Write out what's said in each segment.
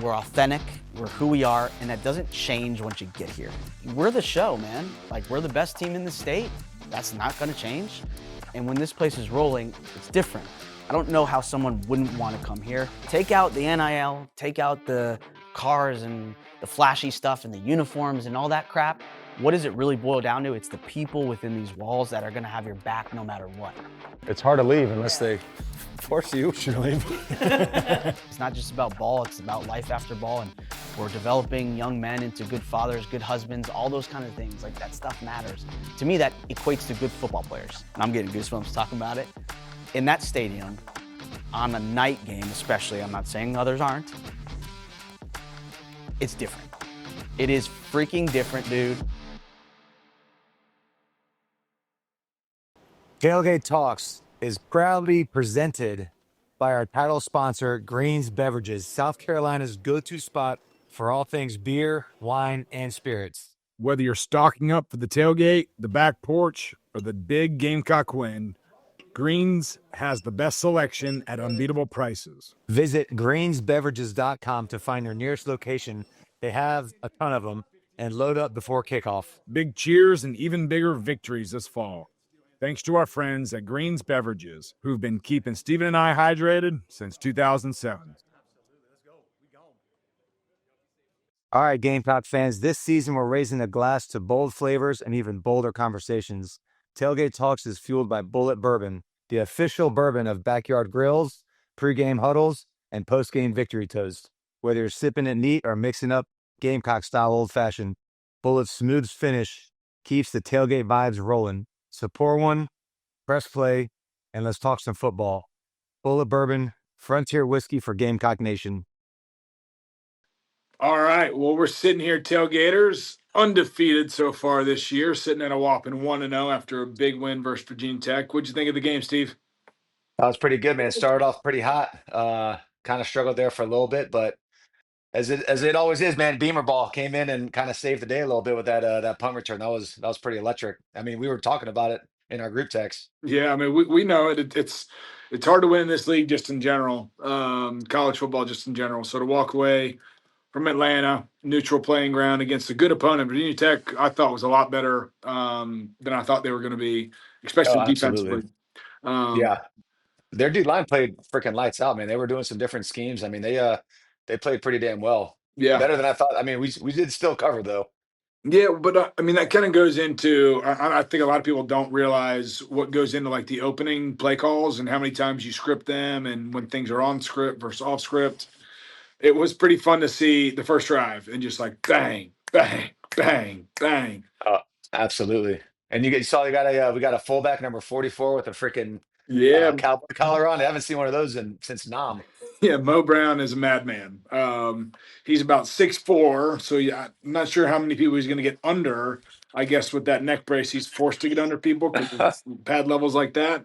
We're authentic, we're who we are, and that doesn't change once you get here. We're the show, man. Like, we're the best team in the state. That's not gonna change. And when this place is rolling, it's different. I don't know how someone wouldn't want to come here. Take out the NIL, take out the cars and the flashy stuff and the uniforms and all that crap. What does it really boil down to? It's the people within these walls that are gonna have your back no matter what. It's hard to leave unless they force you to leave. It's not just about ball, it's about life after ball, and we're developing young men into good fathers, good husbands, all those kind of things. Like, that stuff matters. To me, that equates to good football players. And I'm getting goosebumps talking about it. In that stadium, on a night game especially, I'm not saying others aren't, it's different. It is freaking different, dude. Tailgate Talks is proudly presented by our title sponsor, Greens Beverages, South Carolina's go-to spot for all things beer, wine, and spirits. Whether you're stocking up for the tailgate, the back porch, or the big Gamecock win, Greens has the best selection at unbeatable prices. Visit greensbeverages.com to find their nearest location. They have a ton of them, and load up before kickoff. Big cheers and even bigger victories this fall. Thanks to our friends at Greens Beverages, who've been keeping Steven and I hydrated since 2007. All right, Gamecock fans, this season we're raising a glass to bold flavors and even bolder conversations. Tailgate Talks is fueled by Bullet Bourbon, the official bourbon of backyard grills, pregame huddles, and postgame victory toast. Whether you're sipping it neat or mixing up Gamecock-style old-fashioned, Bullet's smooth finish keeps the tailgate vibes rolling. So pour one, press play, and let's talk some football. Bullet Bourbon, Frontier Whiskey for Gamecock Nation. All right. Well, we're sitting here, tailgaters, undefeated so far this year, sitting at a whopping 1-0 after a big win versus Virginia Tech. What'd you think of the game, Steve? That was pretty good, man. It started off pretty hot. Kind of struggled there for a little bit, but as it always is, man, Beamer ball came in and kind of saved the day a little bit with that punt return. That was pretty electric. I mean, we were talking about it in our group text. Yeah, I mean, we know it. It's hard to win in this league just in general, college football just in general. So to walk away from Atlanta, neutral playing ground against a good opponent, Virginia Tech, I thought was a lot better than I thought they were going to be, especially Oh, absolutely. defensively. Yeah, their D line played freaking lights out, man. They were doing some different schemes. I mean, they played pretty damn well. Yeah. Better than I thought. I mean, we did still cover though. Yeah, but I mean that kind of goes into. I think a lot of people don't realize what goes into like the opening play calls and how many times you script them, and when things are on script versus off script. It was pretty fun to see the first drive and just like bang, bang, bang, bang. Oh, absolutely. And you saw we got a fullback number 44 with a freaking Yeah, cowboy collar on. I haven't seen one of those since Nam. yeah. Mo Brown is a madman. He's about 6'4", so yeah, I'm not sure how many people he's going to get under. I guess with that neck brace, he's forced to get under people because pad levels like that.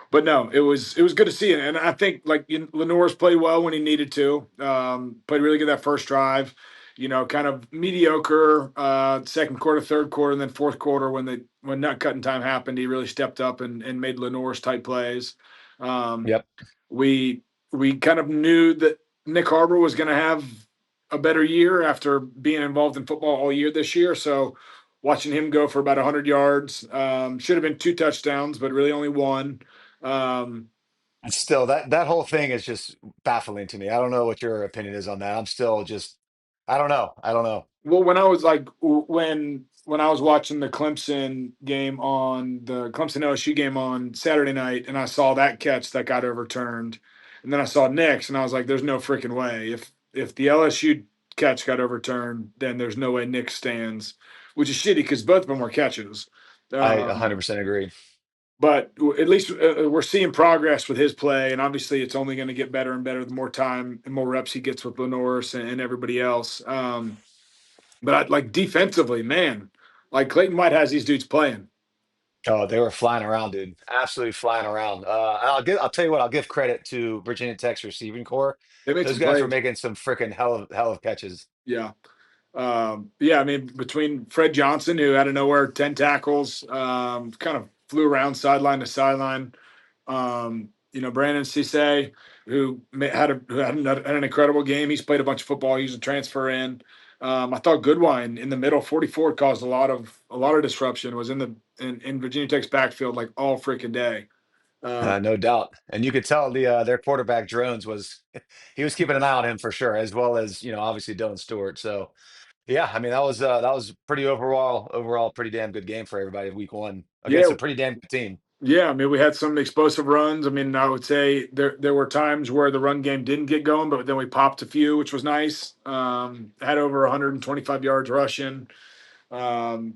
But no, it was good to see it, and I think like Lenore's played well when he needed to. Played really good that first drive. Kind of mediocre second quarter, third quarter, and then fourth quarter when nut cutting time happened, he really stepped up and made Lenore's type plays. Yep. We kind of knew that Nick Harbor was going to have a better year after being involved in football all year this year. So watching him go for about 100 yards, should have been 2 touchdowns, but really only 1. And still, that whole thing is just baffling to me. I don't know what your opinion is on that. I'm still just, I don't know. Well, when I was like when I was watching the Clemson game on the Clemson LSU game on Saturday night, and I saw that catch that got overturned, and then I saw Nick's, and I was like, "There's no freaking way. If the LSU catch got overturned, then there's no way Nick stands," which is shitty because both of them were catches. I 100% agree. But at least we're seeing progress with his play, and obviously it's only going to get better and better the more time and more reps he gets with Lenoris and everybody else. But like defensively, man, like Clayton White has these dudes playing. Oh, they were flying around, dude. Absolutely flying around. I'll tell you what, I'll give credit to Virginia Tech's receiving core. They make Those some guys were plays. making some freaking hell of catches. Yeah. Yeah, I mean, between Fred Johnson, who out of nowhere, 10 tackles, kind of flew around sideline to sideline. Brandon Cisse, who had an incredible game. He's played a bunch of football. He was a transfer in. I thought Goodwine in the middle, 44, caused a lot of disruption. Was in Virginia Tech's backfield like all freaking day. No doubt. And you could tell their quarterback Drones he was keeping an eye on him for sure, as well as, obviously Dylan Stewart. So yeah, I mean that was pretty overall pretty damn good game for everybody week one against Yeah, a pretty damn good team. yeah. I mean, we had some explosive runs. I mean, I would say there were times where the run game didn't get going, but then we popped a few, which was nice. Had over 125 yards rushing. Um,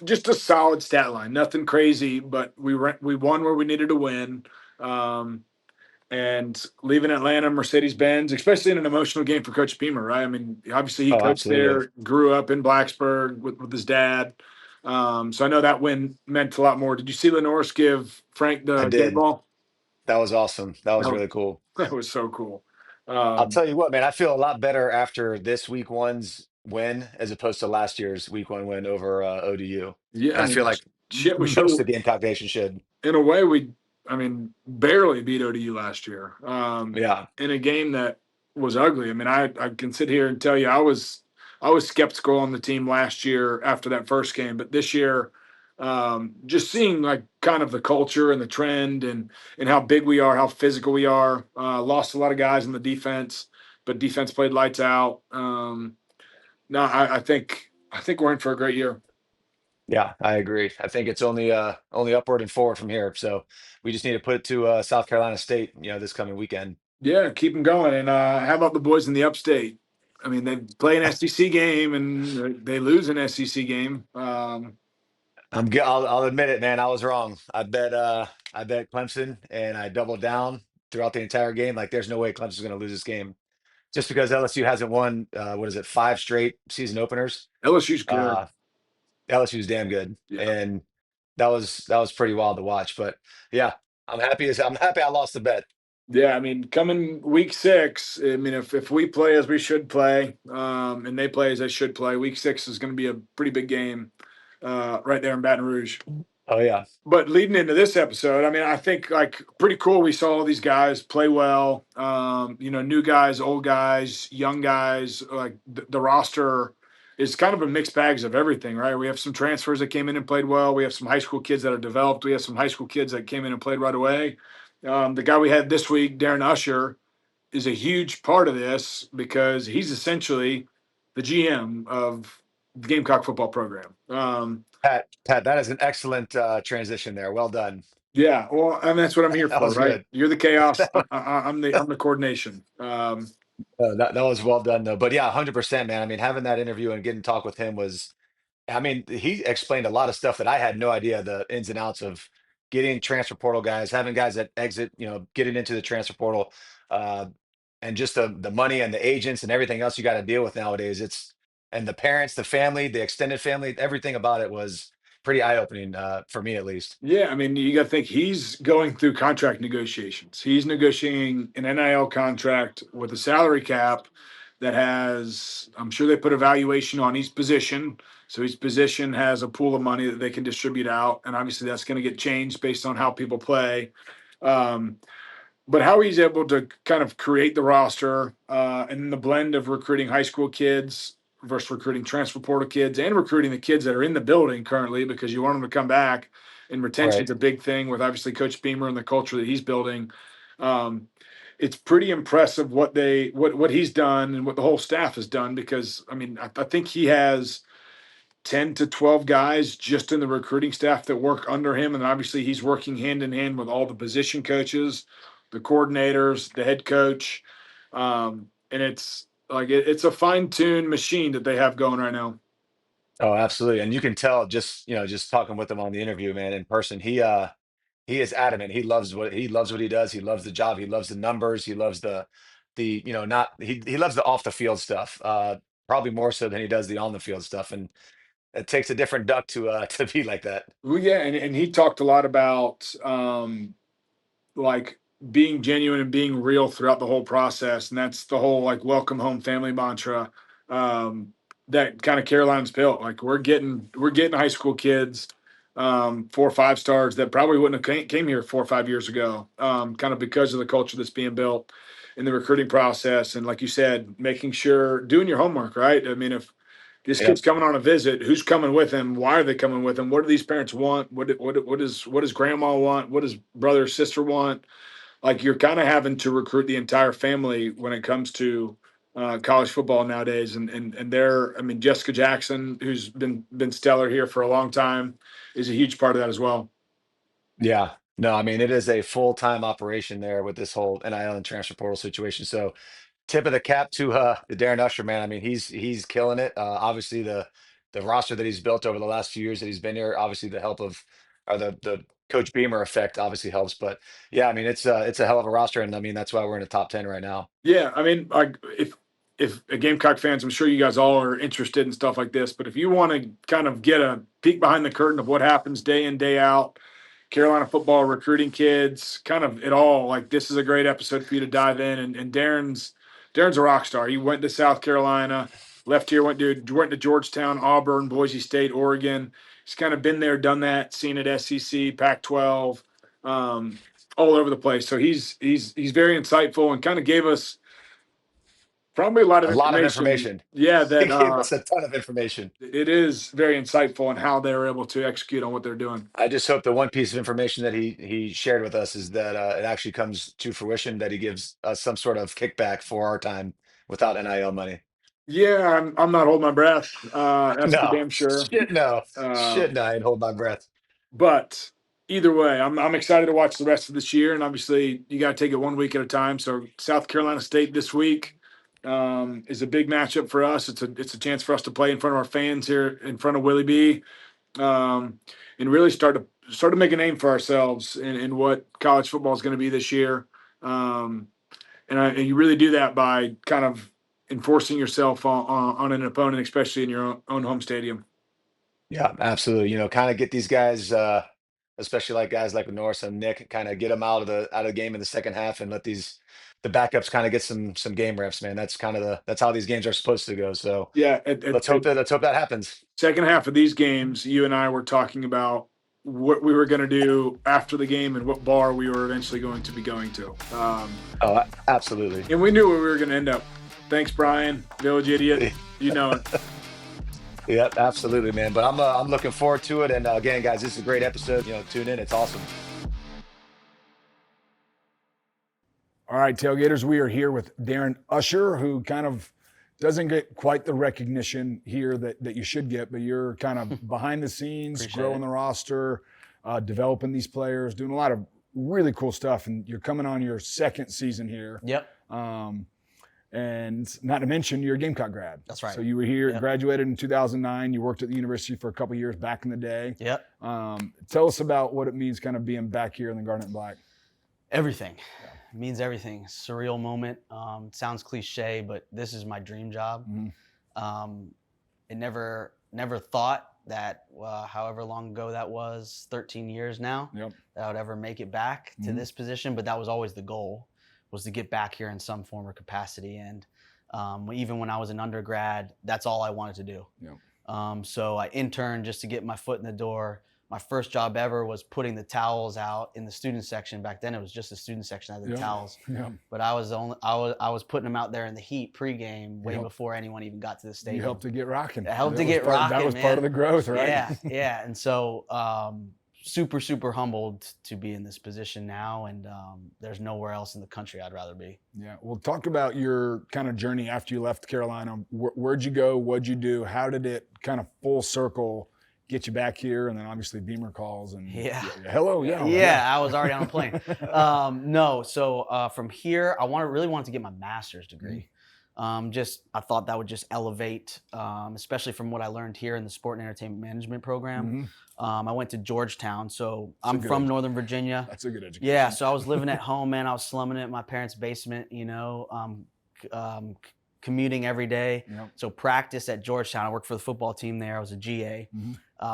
just a solid stat line. Nothing crazy, but we won where we needed to win. Um, and leaving Atlanta, Mercedes-Benz, especially in an emotional game for Coach Beamer, right? I mean, obviously he Oh, coached absolutely. there, grew up in Blacksburg with his dad. So I know that win meant a lot more. Did you see Lenore's give Frank I the game did. ball? That was awesome. That was That was, really cool. that was so cool. I'll Um, tell you what, man, I feel a lot better after this week one's win as opposed to last year's week one win over ODU. yeah, And I I feel mean, like shit, we should most have. of the Gamecock Nation should. In a way, I mean, barely beat ODU last year Yeah. in a game that was ugly. I mean, I can sit here and tell you I was skeptical on the team last year after that first game, but this year, just seeing like kind of the culture and the trend and how big we are, how physical we are. Lost a lot of guys in the defense, but defense played lights out. No, I think we're in for a great year. Yeah, I agree. I think it's only upward and forward from here. So we just need to put it to South Carolina State, this coming weekend. Yeah, keep them going. And how about the boys in the upstate? I mean, they play an SEC game and they lose an SEC game. I'll admit it, man. I was wrong. I bet Clemson and I doubled down throughout the entire game. Like there's no way Clemson's going to lose this game just because LSU hasn't won what is it, 5 straight season openers. LSU's good. Uh LSU's damn good. Yeah. And that was pretty wild to watch. But yeah, I'm happy I lost the bet. Yeah, I mean, coming week 6, I mean, if we play as we should play, and they play as they should play, week 6 is going to be a pretty big game right there in Baton Rouge. Oh yeah. But leading into this episode, I mean, I think like pretty cool. We saw all these guys play well. New guys, old guys, young guys. Like the roster is kind of a mixed bags of everything, right? We have some transfers that came in and played well. We have some high school kids that are developed. We have some high school kids that came in and played right away. The guy we had this week, Darren Usher, is a huge part of this because he's essentially the GM of the Gamecock football program. Pat, that is an excellent transition there. Well done. Yeah, well, I mean that's what I'm here That for, was right? good. You're the chaos. I'm the coordination. That was well done though. But yeah, 100%, man. I mean, having that interview and getting to talk with him was, I mean, he explained a lot of stuff that I had no idea the ins and outs of getting transfer portal guys, having guys that exit, getting into the transfer portal, uh, and just the money and the agents and everything else you got to deal with nowadays. And the parents, the family, the extended family, everything about it was pretty eye-opening, for me at least. Yeah, I mean you got to think he's going through contract negotiations. He's negotiating an NIL contract with a salary cap that has. I'm sure they put a valuation on each position. So each position has a pool of money that they can distribute out, and obviously that's going to get changed based on how people play. Um, but how he's able to kind of create the roster and the blend of recruiting high school kids versus recruiting transfer portal kids and recruiting the kids that are in the building currently because you want them to come back. And retention is Right. a big thing with obviously Coach Beamer and the culture that he's building. Um, it's pretty impressive what he's done and what the whole staff has done because I mean I think he has 10 to 12 guys just in the recruiting staff that work under him. And obviously, he's working hand in hand with all the position coaches, the coordinators, the head coach. And it's like it's a fine tuned machine that they have going right now. Oh, absolutely. And you can tell just talking with him on the interview, man, in person, he is adamant. He loves what he does. He loves the job. He loves the numbers. He loves not he loves the off the field stuff. Probably more so than he does the on the field stuff. And it takes a different duck to to be like that. Well, yeah. And he talked a lot about like being genuine and being real throughout the whole process. And that's the whole like welcome home family mantra that kind of Carolina's built. Like we're getting high school kids 4 or 5 stars that probably wouldn't have came here 4 or 5 years ago, kind of because of the culture that's being built in the recruiting process. And like you said, making sure doing your homework, right? I mean, if this Yep. kid's coming on a visit, who's coming with him? Why are they coming with him? What do these parents want? What does grandma want? What does brother or sister want? Like, you're kind of having to recruit the entire family when it comes to college football nowadays. And they're, I mean, Jessica Jackson, who's been stellar here for a long time, is a huge part of that as well. Yeah. No, I mean, it is a full-time operation there with this whole NIL and transfer portal situation. So tip of the cap to the Darren Usher, man. I mean, he's killing it. Obviously the roster that he's built over the last few years that he's been here, obviously the help of or the Coach Beamer effect obviously helps. But yeah, I mean, it's a hell of a roster, and I mean that's why we're in the top 10 right now. Yeah, I mean, like, if Gamecock fans, I'm sure you guys all are interested in stuff like this, but if you want to kind of get a peek behind the curtain of what happens day in, day out, Carolina football, recruiting kids, kind of it all, like, this is a great episode for you to dive in. And Darren's a rock star. He went to South Carolina, left here, went to Georgetown, Auburn, Boise State, Oregon. He's kind of been there, done that, seen it SEC, Pac-12, all over the place. So he's very insightful and kind of gave us probably a lot of A lot of information. information. Yeah, He that gave us a ton of information. it is very insightful on how they're able to execute on what they're doing. I just hope the one piece of information that he shared with us is that it actually comes to fruition that he gives us some sort of kickback for our time without NIL money. Yeah, I'm not holding my breath. That's for No, damn sure. shit, no, Uh, shit, no. I ain't hold my breath. but either way, I'm excited to watch the rest of this year. And obviously, you got to take it one week at a time. So South Carolina State this week is a big matchup for us. It's a chance for us to play in front of our fans here, in front of Willie B, and really start to make a name for ourselves in what college football is going to be this year. And you really do that by kind of enforcing yourself on an opponent, especially in your own home stadium. Yeah, absolutely. You know, kind of get these guys, especially like guys like Norris and Nick, kind of get them out of the game in the second half and let the backups kind of get some game reps, man. That's kind of that's how these games are supposed to go. So Yeah, let's hope that happens. second half of these games, you and I were talking about what we were going to do after the game and what bar we were eventually going to be going to. Oh, absolutely. And we knew where we were going to end up. Thanks, Brian, Village Idiot. You know it. Yep, absolutely, man. But I'm looking forward to it. And again, guys, this is a great episode. You know, tune in. It's awesome. All right, tailgaters, we are here with Darren Usher, who kind of doesn't get quite the recognition here that you should get, but you're kind of behind the scenes, growing the roster, developing these players, doing a lot of really cool stuff. And you're coming on your second season here. Yep. And not to mention, you're a Gamecock grad. That's right. So you were here, Yep. graduated in 2009. You worked at the university for a couple of years back in the day. Yep. Tell us about what it means kind of being back here in the Garnet and Black. Everything. It means everything. Surreal moment. Sounds cliche, but this is my dream job. It never thought that however long ago that was, 13 years now, Yep. that I would ever make it back to this position. But that was always the goal, was to get back here in some form or capacity. And even when I was an undergrad, that's all I wanted to do. Yep. So I interned just to get my foot in the door. My first job ever was putting the towels out in the student section. Back then, it was just the student section that had the towels. Yeah. But I was putting them out there in the heat pregame way Yep. before anyone even got to the stadium. You helped to get rocking. It helped That to was get part- rocking, That was part of the growth, right? Yeah, yeah. And so super humbled to be in this position now. And there's nowhere else in the country I'd rather be. Yeah. Well, talk about your kind of journey after you left Carolina. Where'd you go? What'd you do? How did it kind of full circle get you back here? And then obviously Beamer calls and hello. Yeah, I was already on a plane. No, so from here, I really wanted to get my master's degree. I thought that would just elevate, especially from what I learned here in the Sport and Entertainment Management program. I went to Georgetown, so I'm from Northern Virginia. That's a good education. Yeah, so I was living at home, man. I was slumming it in my parents' basement, commuting every day. Yep. So practice at Georgetown. I worked for the football team there. I was a GA.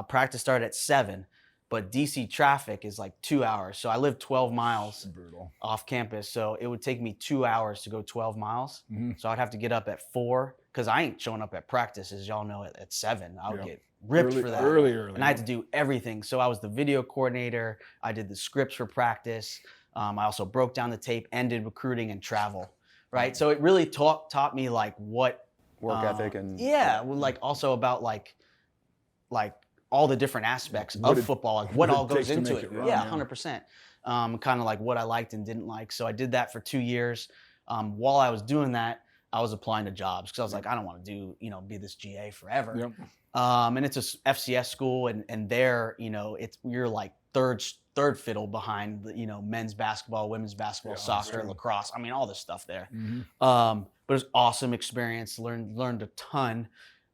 Practice started at 7, but DC traffic is like 2 hours. So I lived 12 miles Brutal. off campus. So it would take me 2 hours to go 12 miles. So I'd have to get up at 4 because I ain't showing up at practice, as y'all know, at 7. I would get ripped for that. Early. And I had to do everything. So I was the video coordinator. I did the scripts for practice. I also broke down the tape and did recruiting and travel, right? So it really taught me like what Work ethic and like also about like all the different aspects of football, like what all goes into it. Yeah, 100%. Kind of like what I liked and didn't like. So I did that for 2 years. While I was doing that, I was applying to jobs because I was like, I don't want to do, be this GA forever. Yep. And it's a FCS school, and there, you're like third fiddle behind the, men's basketball, women's basketball, soccer, lacrosse. I mean, all this stuff there. But it was awesome experience. Learned a ton.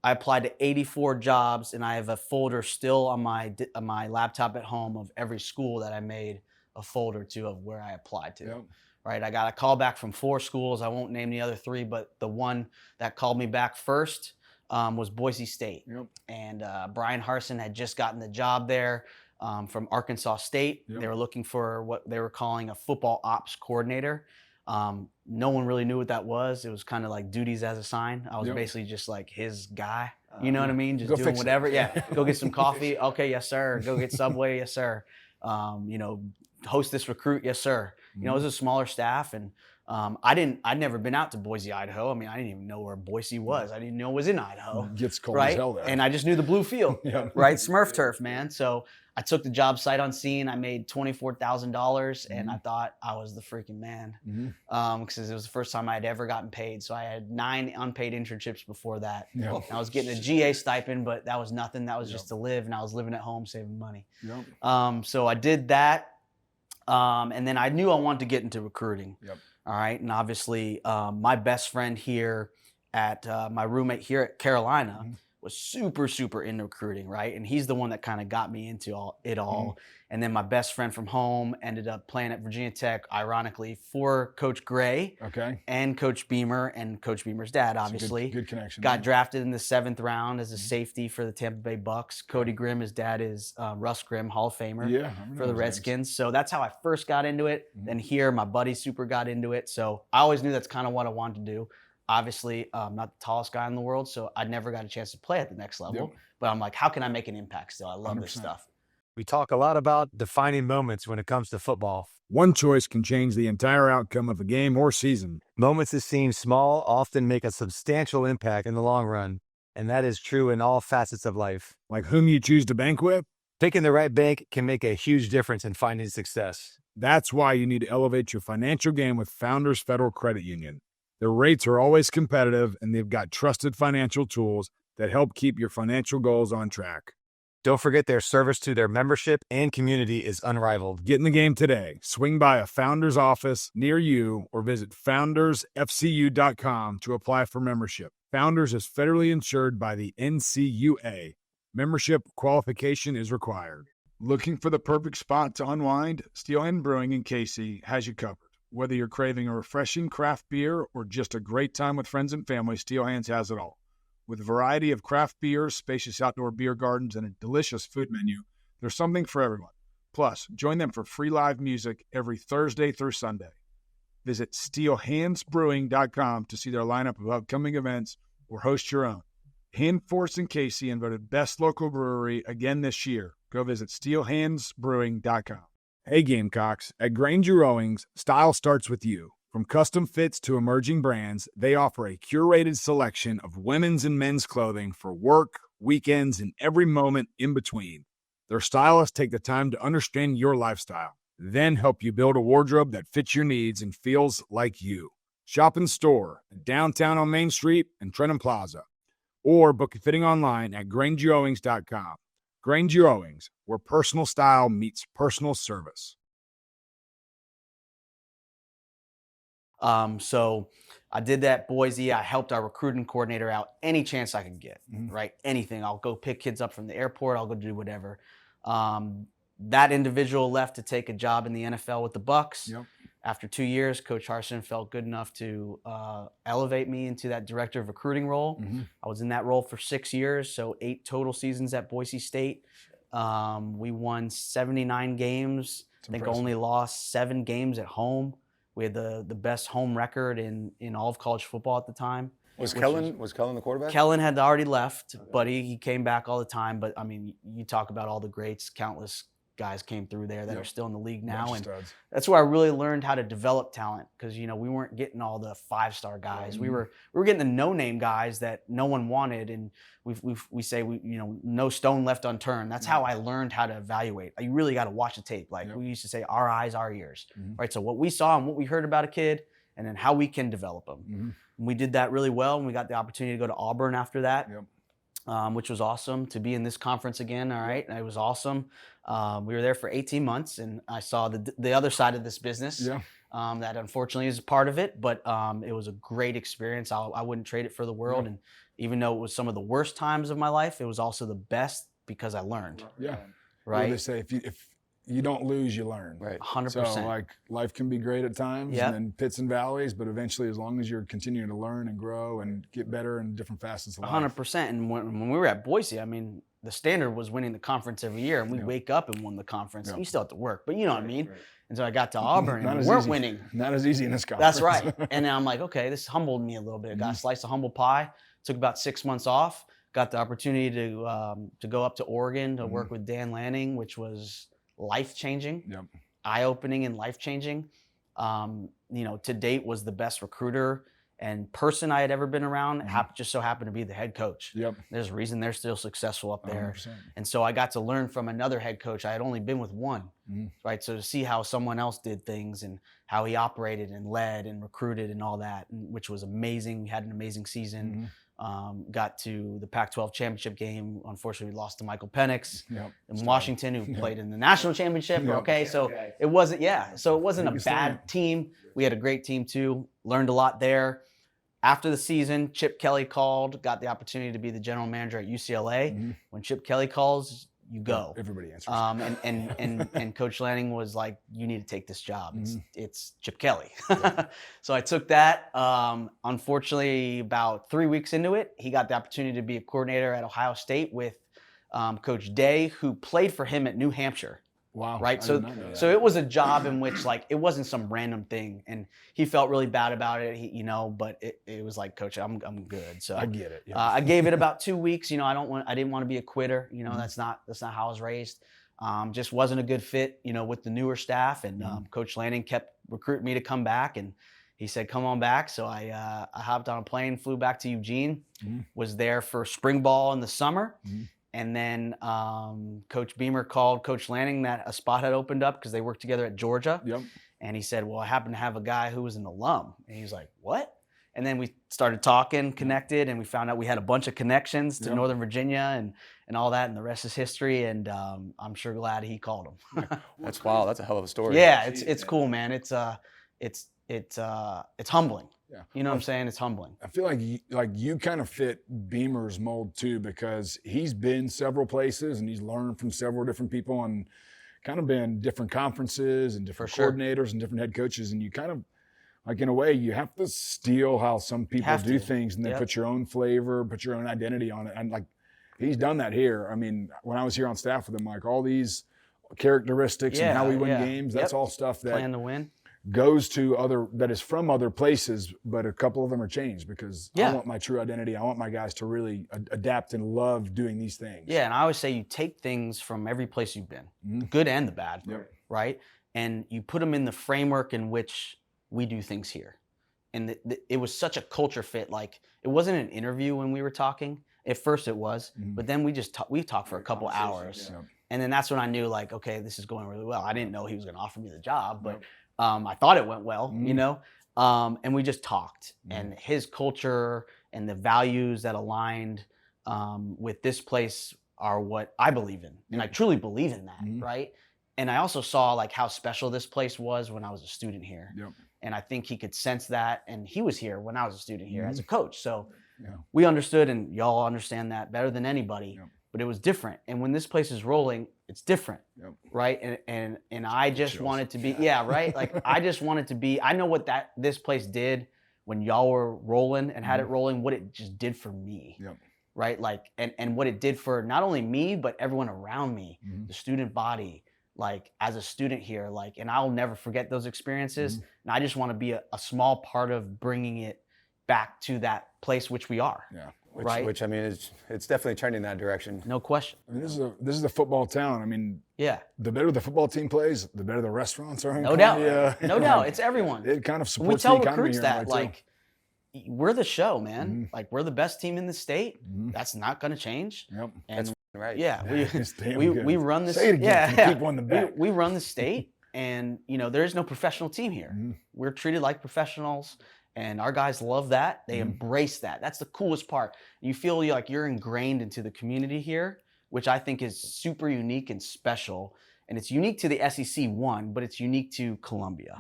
I applied to 84 jobs, and I have a folder still on my laptop at home of every school that I made a folder to of where I applied to. Yep. Right, I got a call back from 4 schools. I won't name the other 3, but the one that called me back first was Boise State. Yep. And Brian Harsin had just gotten the job there from Arkansas State. Yep. They were looking for what they were calling a football ops coordinator. No one really knew what that was. It was kind of like duties as assigned. I was basically just like his guy. You know what I mean? Just Go doing fix it. whatever. Yeah. Go get some coffee. Okay, yes, sir. Go get Subway. Yes, sir. Host this recruit. Yes, sir. It was a smaller staff, and I'd never been out to Boise, Idaho. I mean, I didn't even know where Boise was. I didn't know it was in Idaho. It gets cold right? as hell there. And I just knew the blue field, Yeah. right? Smurf turf, man. So I took the job sight unseen. I made $24,000, and I thought I was the freaking man because it was the first time I had ever gotten paid. So I had 9 unpaid internships before that. Yeah. And I was getting a GA stipend, but that was nothing. That was just to live, and I was living at home saving money. Yep. So I did that. And then I knew I wanted to get into recruiting. Yep. All right. And obviously, my best friend here my roommate here at Carolina was super, super into recruiting. Right. And he's the one that kind of got me into it all. And then my best friend from home ended up playing at Virginia Tech, ironically, for Coach Gray and Coach Beamer, and Coach Beamer's dad, obviously. Good connection. Got drafted in the 7th round as a safety for the Tampa Bay Bucks. Cody Grimm, his dad is Russ Grimm, Hall of Famer for the Redskins. So that's how I first got into it. Then here, my buddy super got into it. So I always knew that's kind of what I wanted to do. Obviously, not the tallest guy in the world, so I never got a chance to play at the next level. But I'm like, how can I make an impact still? I love 100%. this stuff. We talk a lot about defining moments when it comes to football. One choice can change the entire outcome of a game or season. Moments that seem small often make a substantial impact in the long run, and that is true in all facets of life. Like whom you choose to bank with? Picking the right bank can make a huge difference in finding success. That's why you need to elevate your financial game with Founders Federal Credit Union. Their rates are always competitive, and they've got trusted financial tools that help keep your financial goals on track. Don't forget their service to their membership and community is unrivaled. Get in the game today. Swing by a Founders office near you or visit foundersfcu.com to apply for membership. Founders is federally insured by the NCUA. Membership qualification is required. Looking for the perfect spot to unwind? Steelhead Brewing in Casey has you covered. Whether you're craving a refreshing craft beer or just a great time with friends and family, Steel Hands has it all. With a variety of craft beers, spacious outdoor beer gardens, and a delicious food menu, there's something for everyone. Plus, join them for free live music every Thursday through Sunday. Visit steelhandsbrewing.com to see their lineup of upcoming events or host your own. Handforce and Casey and voted Best Local Brewery again this year. Go visit steelhandsbrewing.com. Hey Gamecocks, at Granger Rowings, style starts with you. From custom fits to emerging brands, they offer a curated selection of women's and men's clothing for work, weekends, and every moment in between. Their stylists take the time to understand your lifestyle, then help you build a wardrobe that fits your needs and feels like you. Shop in store, downtown on Main Street and Trenton Plaza, or book a fitting online at grangerowings.com. Granger Owings, where personal style meets personal service. So I did that Boise. I helped our recruiting coordinator out any chance I could get, right? Anything. I'll go pick kids up from the airport. I'll go do whatever. That individual left to take a job in the NFL with the Bucks. Yep. After 2 years, Coach Harsin felt good enough to elevate me into that director of recruiting role. I was in that role for 6 years, so 8 total seasons at Boise State. We won 79 games. I think only lost 7 games at home. We had the best home record in all of college football at the time. Was Kellen the quarterback? Kellen had already left, but he came back all the time. But I mean, you talk about all the greats, countless guys came through there that are still in the league now, and that's where I really learned how to develop talent, because we weren't getting all the 5-star guys. We were getting the no-name guys that no one wanted, and we say no stone left unturned. That's how I learned how to evaluate. You really got to watch the tape. Like we used to say, our eyes, our ears, right? So what we saw and what we heard about a kid, and then how we can develop them. And we did that really well, and we got the opportunity to go to Auburn after that. Which was awesome to be in this conference again. All right. And it was awesome. We were there for 18 months, and I saw the other side of this business that unfortunately is a part of it, but it was a great experience. I wouldn't trade it for the world. And even though it was some of the worst times of my life, it was also the best because I learned. Yeah. Right. Well, they say if you don't lose, you learn. Right. 100%. So like life can be great at times and then pits and valleys, but eventually, as long as you're continuing to learn and grow and get better in different facets of life. 100%. And when we were at Boise, I mean, the standard was winning the conference every year, and we wake up and won the conference. And you still have to work, but you know what I mean? Right. And so I got to Auburn, and we weren't winning. Not as easy in this conference. That's right. And then I'm like, okay, this humbled me a little bit. I got a slice of humble pie. Took about 6 months off. Got the opportunity to go up to Oregon to work with Dan Lanning, which was life-changing, eye-opening and life-changing. To date was the best recruiter and person I had ever been around. Just so happened to be the head coach. There's a reason they're still successful up there. 100%. And so I got to learn from another head coach. I had only been with one, right? So to see how someone else did things and how he operated and led and recruited and all that, which was amazing. We had an amazing season. Got to the Pac-12 championship game. Unfortunately, we lost to Michael Penix in Washington, who played in the national championship. So it wasn't, so it wasn't a bad team. We had a great team too. Learned a lot there. After the season, Chip Kelly called. Got the opportunity to be the general manager at UCLA. When Chip Kelly calls, you go. Everybody answers. And Coach Lanning was like, "You need to take this job. It's Chip Kelly." So I took that. Unfortunately, about 3 weeks into it, he got the opportunity to be a coordinator at Ohio State with Coach Day, who played for him at New Hampshire. Wow. Right. So it was a job in which it wasn't some random thing, and he felt really bad about it. But it was like, Coach, I'm good. So I get it. I gave it about 2 weeks. I didn't want to be a quitter. That's not how I was raised. Just wasn't a good fit, with the newer staff. And Coach Lanning kept recruiting me to come back, and he said, "Come on back." So I hopped on a plane, flew back to Eugene, was there for spring ball in the summer. And then Coach Beamer called Coach Lanning that a spot had opened up because they worked together at Georgia. And he said, "Well, I happen to have a guy who was an alum." And he was like, "What?" And then we started talking, connected, and we found out we had a bunch of connections to Northern Virginia and all that, and the rest is history. And I'm sure glad he called him. That's wild. That's a hell of a story. Yeah, it's cool, man. It's humbling. Yeah. You know what I'm saying? It's humbling. I feel like you kind of fit Beamer's mold too, because he's been several places and he's learned from several different people and kind of been different conferences and different coordinators and different head coaches. And you kind of, in a way, you have to steal how some people do things and then put your own flavor, put your own identity on it. And he's done that here. I mean, when I was here on staff with him, all these characteristics and how we win games, that's all stuff that plan to win goes to that is from other places, but a couple of them are changed because I want my true identity. I want my guys to really adapt and love doing these things. Yeah, and I always say you take things from every place you've been, the good and the bad, right? And you put them in the framework in which we do things here. And it was such a culture fit. It wasn't an interview when we were talking. At first it was, but then we talked for a couple hours. And then that's when I knew, okay, this is going really well. I didn't know he was going to offer me the job, but I thought it went well, and we just talked. And his culture and the values that aligned with this place are what I believe in. And I truly believe in that, right? And I also saw how special this place was when I was a student here. And I think he could sense that. And he was here when I was a student here as a coach. So we understood, and y'all understand that better than anybody. But it was different. And when this place is rolling, it's different, right? And I just wanted to be, I just wanted to be. I know what this place did when y'all were rolling and had it rolling. What it just did for me, right? And what it did for not only me but everyone around me, the student body. As a student here, and I'll never forget those experiences. And I just want to be a small part of bringing it back to that place which we are. Yeah. Right? Which I mean, it's definitely trending that direction. No question. I mean, this is a football town. I mean, Yeah. the better the football team plays, the better the restaurants are. In No doubt. Columbia. No doubt. It's everyone. It kind of We supports tell the economy recruits here. that, too. like, we're the show, man. Like, we're the best team in the state. That's not going to change. Yep. And Right. yeah, It's damn we good. run this. Say it again. Yeah, Keep on the back. we run the state, and there is no professional team here. We're treated like professionals, and our guys love that. They embrace that. That's the coolest part. You feel like you're ingrained into the community here, which I think is super unique and special. And it's unique to the SEC one, but it's unique to Columbia.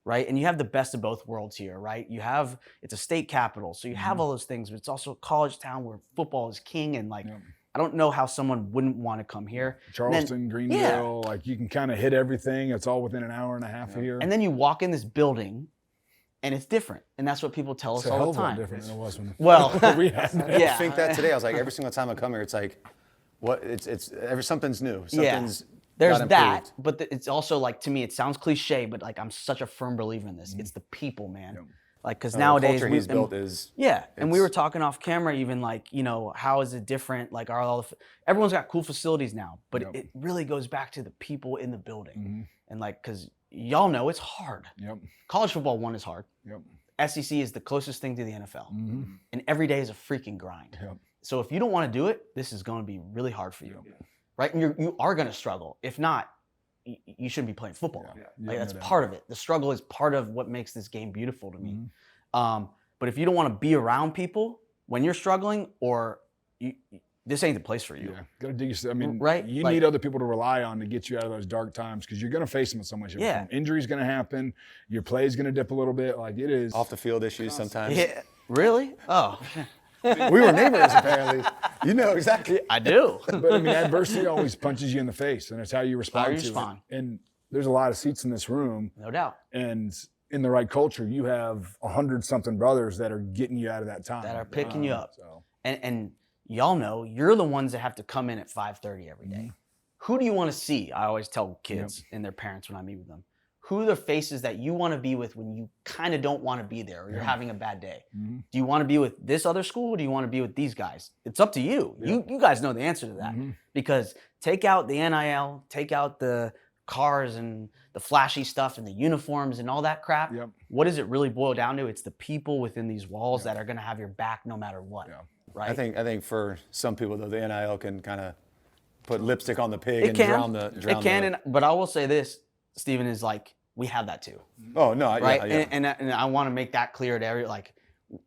Right? And you have the best of both worlds here, right? It's a state capital, so you have all those things, but it's also a college town where football is king, and like, I don't know how someone wouldn't want to come here. Charleston, Greenville, like you can kind of hit everything. It's all within an hour and a half here. And then you walk in this building, and it's different, and that's what people tell us It's a hell all of the a lot time. different than it was when Well, we had that. yeah. I think that today. I was like, every single time I come here, it's like, what? Something's new. Something's There's got that, improved. but it's also like, to me, it sounds cliche, but like I'm such a firm believer in this. It's the people, man. Like, because nowadays the culture he's built is and we were talking off camera, even like, how is it different? Like, everyone's got cool facilities now, but it really goes back to the people in the building, and like, because y'all know it's hard. College football one is hard. SEC is the closest thing to the NFL, and every day is a freaking grind. So if you don't want to do it, this is going to be really hard for you. Right? And you are going to struggle. If not, you shouldn't be playing football. Like, that's part of it. The struggle is part of what makes this game beautiful to me. But if you don't want to be around people when you're struggling, or this ain't the place for you. Yeah, gotta dig yourself. I mean, Right? you Like- need other people to rely on to get you out of those dark times, because you're gonna face them in some way. shape, or Yeah. form. Injury's gonna happen. Your play's gonna dip a little bit. Like it is. off the field issues sometimes. Yeah. Really? Oh, We were neighbors apparently. You know exactly. I do. But I mean, adversity always punches you in the face, and it's how you respond you to respond. it. And there's a lot of seats in this room, No doubt. and in the right culture, you have 100-something brothers that are getting you out of that time. That are picking you up. So. And y'all know you're the ones that have to come in at 5:30 every day. Who do you want to see? I always tell kids and their parents when I meet with them. Who are the faces that you want to be with when you kind of don't want to be there, or you're having a bad day? Do you want to be with this other school, or do you want to be with these guys? It's up to you. You guys know the answer to that. Because take out the NIL, take out the cars and the flashy stuff and the uniforms and all that crap. What does it really boil down to? It's the people within these walls that are going to have your back no matter what. Right? I think for some people though, the NIL can kind of put lipstick on the pig It and can. drown But I will say this, Stephen, is like, we have that too. Oh no, Right? yeah. And I want to make that clear to everyone. Like,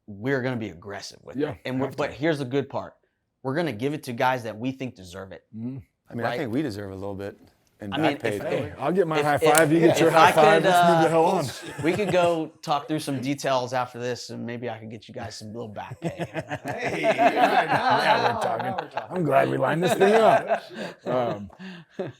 we're going to be aggressive with it. And but here's the good part. We're going to give it to guys that we think deserve it. I mean, right? I think we deserve a little bit in I mean, back pay. Hey, I'll get my high five. You get your if high I five. could, Let's move the hell on. We could go talk through some details after this, and maybe I could get you guys some little back pay. Yeah, we're talking. I'm glad we lined this thing up.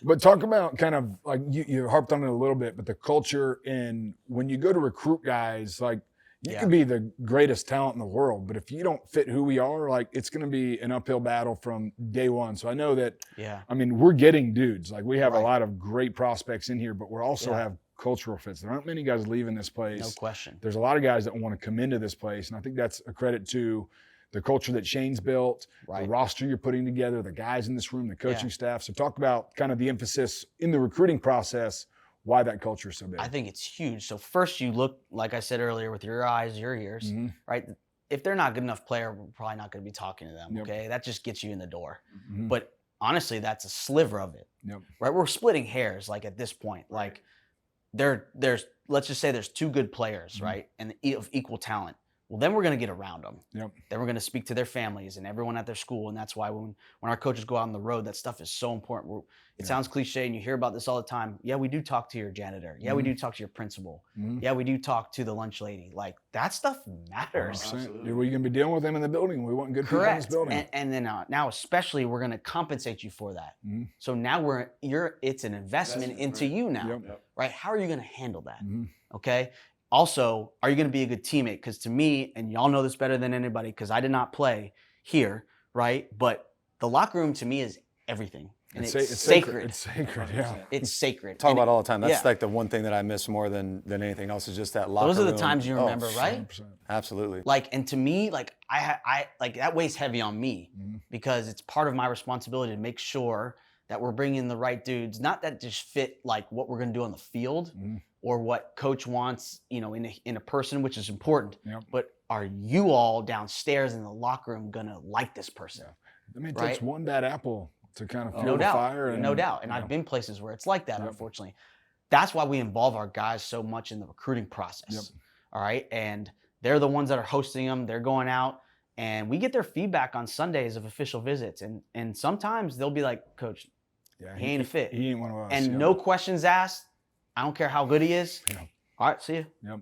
But talk about kind of like you harped on it a little bit, but the culture, and when you go to recruit guys, like you could be the greatest talent in the world, but if you don't fit who we are, like it's going to be an uphill battle from day one. So I know that, I mean, we're getting dudes. Like we have a lot of great prospects in here, but we also have cultural fits. There aren't many guys leaving this place. No question. There's a lot of guys that want to come into this place, and I think that's a credit to the culture that Shane's built, the roster you're putting together, the guys in this room, the coaching staff. So talk about kind of the emphasis in the recruiting process, why that culture is so big. I think it's huge. So first you look, like I said earlier, with your eyes, your ears, right? If they're not a good enough player, we're probably not going to be talking to them, okay? That just gets you in the door. But honestly, that's a sliver of it, right? We're splitting hairs, like at this point. Like there's, let's just say there's two good players, right? And of equal talent. Well, then we're going to get around them. Then we're going to speak to their families and everyone at their school. And that's why when our coaches go out on the road, that stuff is so important. It sounds cliche and you hear about this all the time. Yeah, we do talk to your janitor. Yeah, we do talk to your principal. Yeah, we do talk to the lunch lady. Like that stuff matters. 100%. We're going to be dealing with them in the building. We want good people in this building. And then now especially we're going to compensate you for that. So now it's an investment into you now, right? How are you going to handle that? Okay. Also, are you going to be a good teammate? Because to me, and y'all know this better than anybody, because I did not play here, right? But the locker room to me is everything. And It's it's sacred. sacred. It's sacred, yeah. It's sacred. Talk And about it all the time. That's yeah. like the one thing that I miss more than anything else is just that locker Those are the room. times you Oh, remember, right? 100%. Absolutely. Like, and to me, like I like that weighs heavy on me because it's part of my responsibility to make sure that we're bringing the right dudes, not that just fit like what we're going to do on the field or what coach wants, you know, in a person, which is important. Yep. But are you all downstairs in the locker room going to like this person? I mean, it Right? takes one bad apple to kind of fuel No the doubt. fire. And, No doubt. And you I've know, been places where it's like that, unfortunately. That's why we involve our guys so much in the recruiting process. Yep. All right. And they're the ones that are hosting them. They're going out and we get their feedback on Sundays of official visits. And sometimes they'll be like, Coach, yeah, he ain't a fit. He ain't one of us. And no questions asked. I don't care how good he is. Yeah. All right, see you. Yep.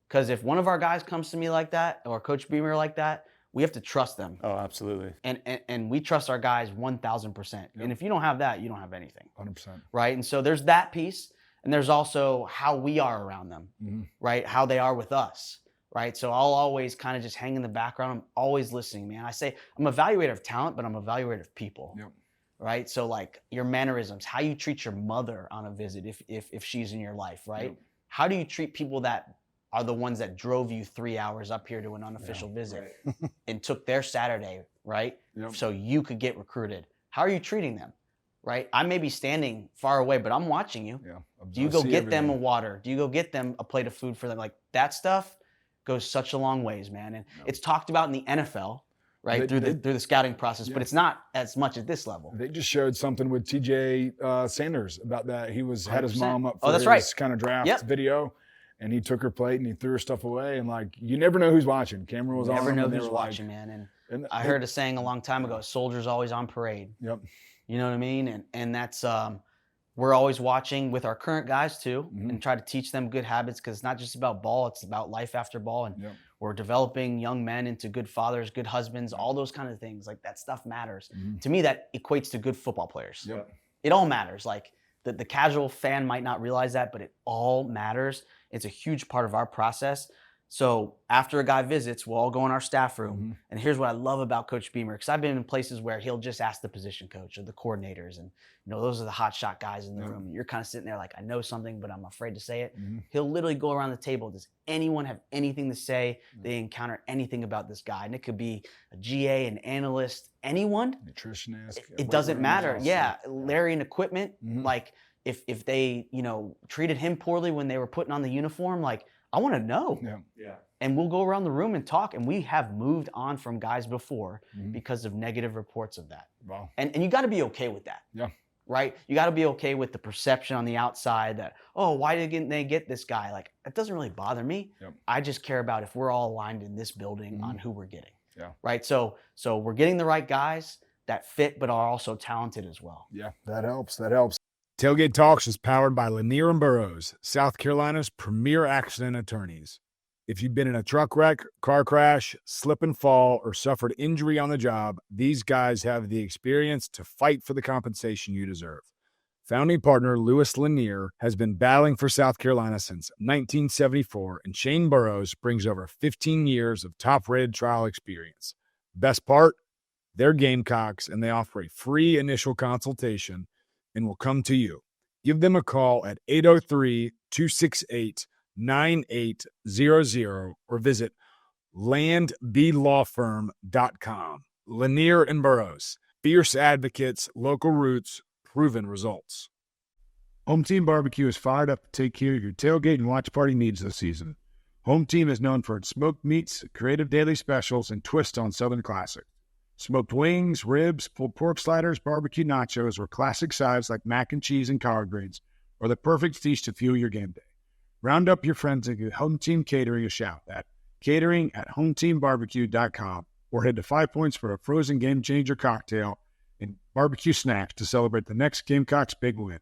Because if one of our guys comes to me like that or Coach Beamer like that, we have to trust them. Oh, absolutely. And we trust our guys 1,000%. And if you don't have that, you don't have anything. 100%. Right? And so there's that piece. And there's also how we are around them, right? How they are with us, right? So I'll always kind of just hang in the background. I'm always listening, man. I say I'm an evaluator of talent, but I'm an evaluator of people. Yep. Right? So like your mannerisms, how you treat your mother on a visit if she's in your life, right? Yep. How do you treat people that are the ones that drove you 3 hours up here to an unofficial visit and took their Saturday, right? Yep. So you could get recruited. How are you treating them? Right? I may be standing far away, but I'm watching you. Yeah. Do you I go see get them a everything. water? Do you go get them a plate of food for them? Like that stuff goes such a long ways, man. And it's talked about in the NFL, right? They- through the scouting process, but Yeah. it's not as much at this level. They just showed something with TJ Sanders about that. He had his 100%. mom up for Oh, that's his right. kind of draft Yep. video, and he took her plate and he threw her stuff away. And like, you never know who's watching. Camera was on. Never him, know and they who's were like- watching, man. And and I heard a saying a long time ago, "Soldiers always on parade." Yep. You know what I mean? And that's we're always watching with our current guys too, and try to teach them good habits because it's not just about ball; it's about life after ball. And Yep. we're developing young men into good fathers, good husbands, all those kind of things. Like that stuff matters. To me, that equates to good football players. Yep. It all matters. Like the casual fan might not realize that, but it all matters. It's a huge part of our process. So after a guy visits, we'll all go in our staff room. And here's what I love about Coach Beamer, because I've been in places where he'll just ask the position coach or the coordinators. And, you know, those are the hot shot guys in the room. You're kind of sitting there like, I know something, but I'm afraid to say it. He'll literally go around the table. Does anyone have anything to say? They encounter anything about this guy. And it could be a GA, an analyst, anyone. Nutritionist. It doesn't matter. Yeah. Larry and equipment, like if they, you know, treated him poorly when they were putting on the uniform, like I want to know. Yeah. And we'll go around the room and talk. And we have moved on from guys before because of negative reports of that. Wow. And you got to be okay with that. Yeah. Right? You got to be okay with the perception on the outside that, oh, why didn't they get this guy? Like, it doesn't really bother me. Yep. I just care about if we're all aligned in this building on who we're getting. Yeah. Right? So we're getting the right guys that fit but are also talented as well. Yeah. That helps. That helps. Tailgate Talks is powered by Lanier and Burroughs, South Carolina's premier accident attorneys. If you've been in a truck wreck, car crash, slip and fall, or suffered injury on the job, these guys have the experience to fight for the compensation you deserve. Founding partner Louis Lanier has been battling for South Carolina since 1974, and Shane Burroughs brings over 15 years of top-rated trial experience. Best part? They're Gamecocks, and they offer a free initial consultation and will come to you. Give them a call at 803-268-9800 or visit landblawfirm.com. Lanier and Burroughs, fierce advocates, local roots, proven results. Home Team Barbecue is fired up to take care of your tailgate and watch party needs this season. Home Team is known for its smoked meats, creative daily specials, and twists on Southern Classic. Smoked wings, ribs, pulled pork sliders, barbecue nachos, or classic sides like mac and cheese and collard greens are the perfect feast to fuel your game day. Round up your friends and give Home Team Catering a shout at catering@hometeambarbecue.com or head to 5 Points for a frozen game changer cocktail and barbecue snacks to celebrate the next Gamecocks big win.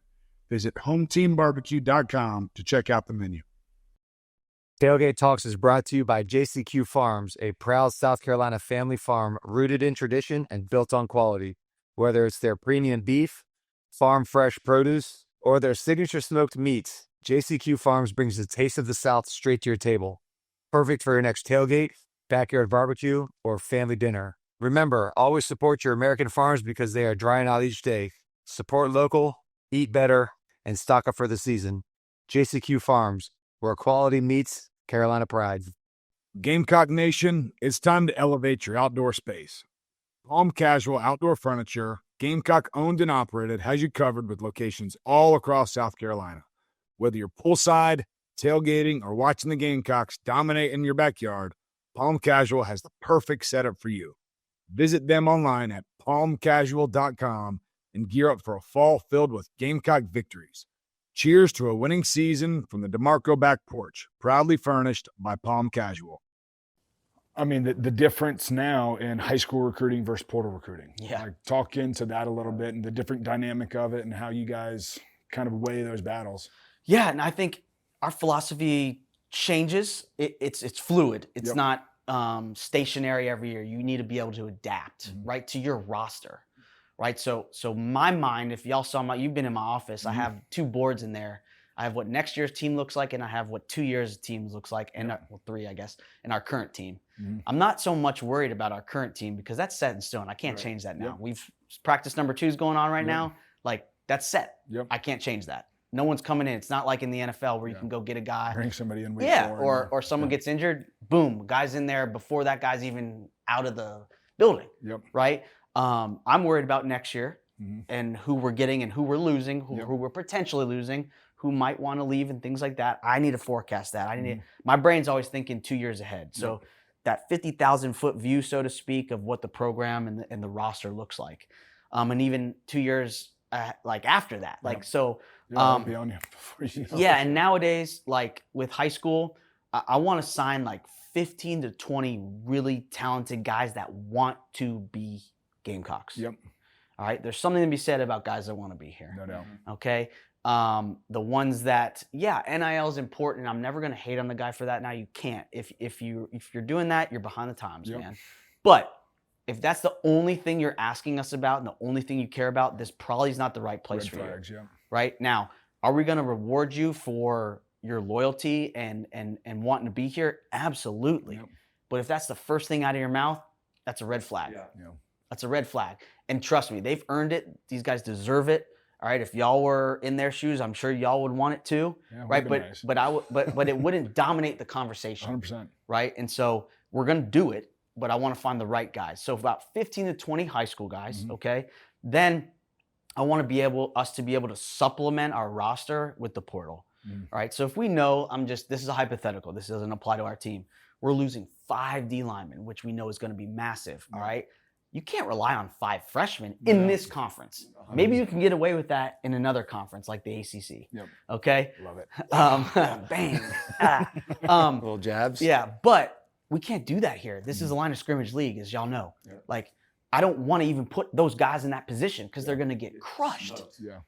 Visit hometeambarbecue.com to check out the menu. Tailgate Talks is brought to you by JCQ Farms, a proud South Carolina family farm rooted in tradition and built on quality. Whether it's their premium beef, farm fresh produce, or their signature smoked meats, JCQ Farms brings the taste of the South straight to your table. Perfect for your next tailgate, backyard barbecue, or family dinner. Remember, always support your American farms because they are drying out each day. Support local, eat better, and stock up for the season. JCQ Farms, where quality meets Carolina pride. Gamecock Nation, it's time to elevate your outdoor space. Palm Casual Outdoor Furniture, Gamecock owned and operated, has you covered with locations all across South Carolina. Whether you're poolside, tailgating, or watching the Gamecocks dominate in your backyard, Palm Casual has the perfect setup for you. Visit them online at palmcasual.com and gear up for a fall filled with Gamecock victories. Cheers to a winning season from the DeMarco back porch, proudly furnished by Palm Casual. I mean, the difference now in high school recruiting versus portal recruiting. Yeah. Like, talk into that a little bit and the different dynamic of it and how you guys kind of weigh those battles. Yeah, and I think our philosophy changes. It's fluid. It's not stationary every year. You need to be able to adapt, right, to your roster, right? So my mind, if y'all saw you've been in my office, I have 2 boards in there. I have what next year's team looks like, and I have what 2 years' teams looks like, and 3, I guess, and our current team. I'm not so much worried about our current team because that's set in stone. I can't change that now. We've practice number 2 is going on right now. Like, that's set. I can't change that. No one's coming in. It's not like in the NFL where you can go get a guy. Bring somebody in week 4. Or someone gets injured, boom, guy's in there before that guy's even out of the building, right? I'm worried about next year and who we're getting and who we're losing, who we're potentially losing, who might want to leave and things like that. I need to forecast that. I need my brain's always thinking 2 years ahead. So that 50,000-foot view, so to speak, of what the program and the roster looks like. And even 2 years like after that. Like, so I'll be on you before you know. and nowadays, like with high school, I want to sign like 15 to 20 really talented guys that want to be Gamecocks. All right. There's something to be said about guys that want to be here. No doubt. Okay. The ones that, NIL is important. I'm never going to hate on the guy for that. Now you can't. If you're doing that, you're behind the times, man. But if that's the only thing you're asking us about and the only thing you care about, this probably is not the right place for you. Right? Now, are we going to reward you for your loyalty and wanting to be here? Absolutely. But if that's the first thing out of your mouth, that's a red flag. That's a red flag. And trust me, they've earned it. These guys deserve it. All right. If y'all were in their shoes, I'm sure y'all would want it too. Right. But it wouldn't dominate the conversation. 100%. Right. And so we're going to do it, but I want to find the right guys. So about 15 to 20 high school guys. Okay. Then I want us to be able to supplement our roster with the portal. All right. So if we know, this is a hypothetical. This doesn't apply to our team. We're losing 5 D linemen, which we know is going to be massive. All right. You can't rely on 5 freshmen in this conference. Maybe you can get away with that in another conference like the ACC. Okay. Love it. Bang. Little jabs. Yeah. But we can't do that here. This is a line of scrimmage league, as y'all know. Like, I don't want to even put those guys in that position because they're going to get crushed.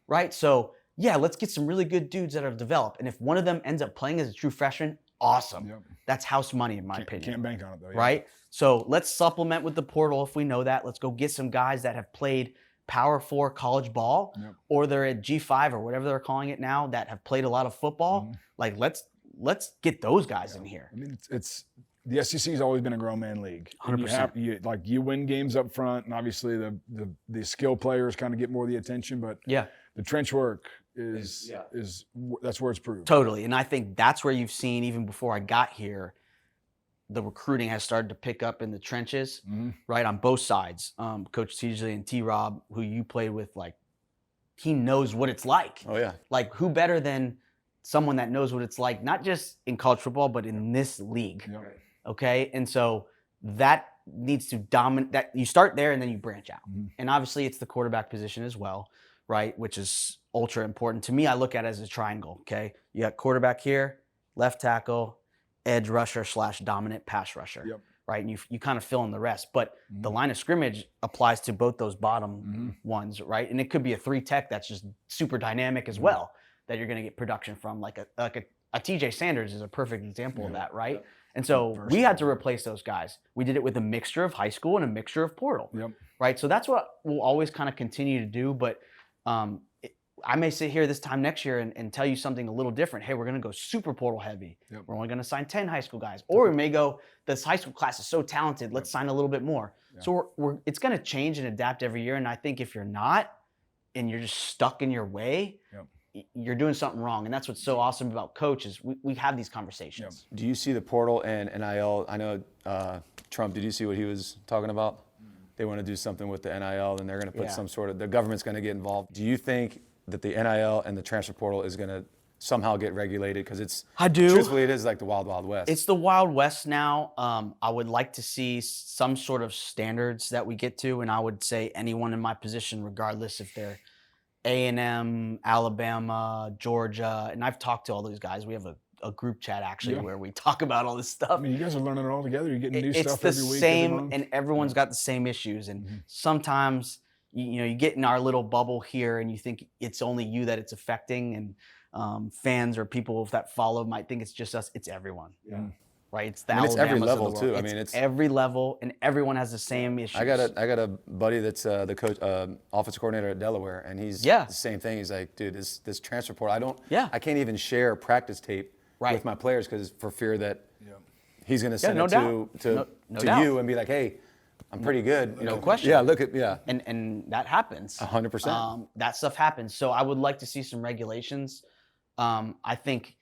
Right. So let's get some really good dudes that are developed. And if one of them ends up playing as a true freshman, awesome. That's house money in my opinion. Can't bank on it though. Right. So let's supplement with the portal if we know that. Let's go get some guys that have played Power 4 college ball or they're at G5 or whatever they're calling it now that have played a lot of football. Like, let's get those guys in here. I mean, it's the SEC has always been a grown man league. 100%. You win games up front, and obviously the skill players kind of get more of the attention. But the trench work is that's where it's proved. Totally, and I think that's where you've seen even before I got here, the recruiting has started to pick up in the trenches, right on both sides. Coach TJ and T-Rob, who you played with, like he knows what it's like. Oh yeah, like who better than someone that knows what it's like, not just in college football, but in this league. Okay. And so that needs to dominate that. You start there and then you branch out. And obviously it's the quarterback position as well, right? Which is ultra important. To me, I look at it as a triangle. Okay. You got quarterback here, left tackle, edge rusher / dominant pass rusher. Right. And you kind of fill in the rest. But the line of scrimmage applies to both those bottom ones. Right. And it could be a 3 tech that's just super dynamic as well, that you're going to get production from. Like a TJ Sanders is a perfect example of that. Right. And so we had to replace those guys. We did it with a mixture of high school and a mixture of portal. Right. So that's what we'll always kind of continue to do. But I may sit here this time next year and tell you something a little different. Hey, we're going to go super portal heavy. We're only going to sign 10 high school guys. Or we may go, this high school class is so talented, let's sign a little bit more. So it's going to change and adapt every year. And I think if you're not and you're just stuck in your way, you're doing something wrong. And that's what's so awesome about Coach is we have these conversations. Do you see the portal and NIL? I know Trump, did you see what he was talking about? They want to do something with the NIL, and they're going to put some sort of, the government's going to get involved. Do you think that the NIL and the transfer portal is going to somehow get regulated? Because it's, I do. Truthfully, it is like the Wild Wild West. It's the Wild West now. I would like to see some sort of standards that we get to, and I would say anyone in my position, regardless if they're A&M, Alabama, Georgia, and I've talked to all those guys. We have a group chat actually where we talk about all this stuff. I mean, you guys are learning it all together. You're getting new stuff every week. It's the same, and everyone's got the same issues. And sometimes, you get in our little bubble here, and you think it's only you that it's affecting, and fans or people that follow might think it's just us. It's everyone. Right? It's the it's every Alabamas level of the world. too. I mean, it's every level, and everyone has the same issues. I got a buddy that's the coach, office coordinator at Delaware, and he's the same thing. He's like, dude, this transfer portal, I can't even share practice tape with my players because for fear that he's going to send it to you and be like, hey, I'm pretty good. No question. Yeah, look at and that happens. 100%. That stuff happens. So I would like to see some regulations. I think.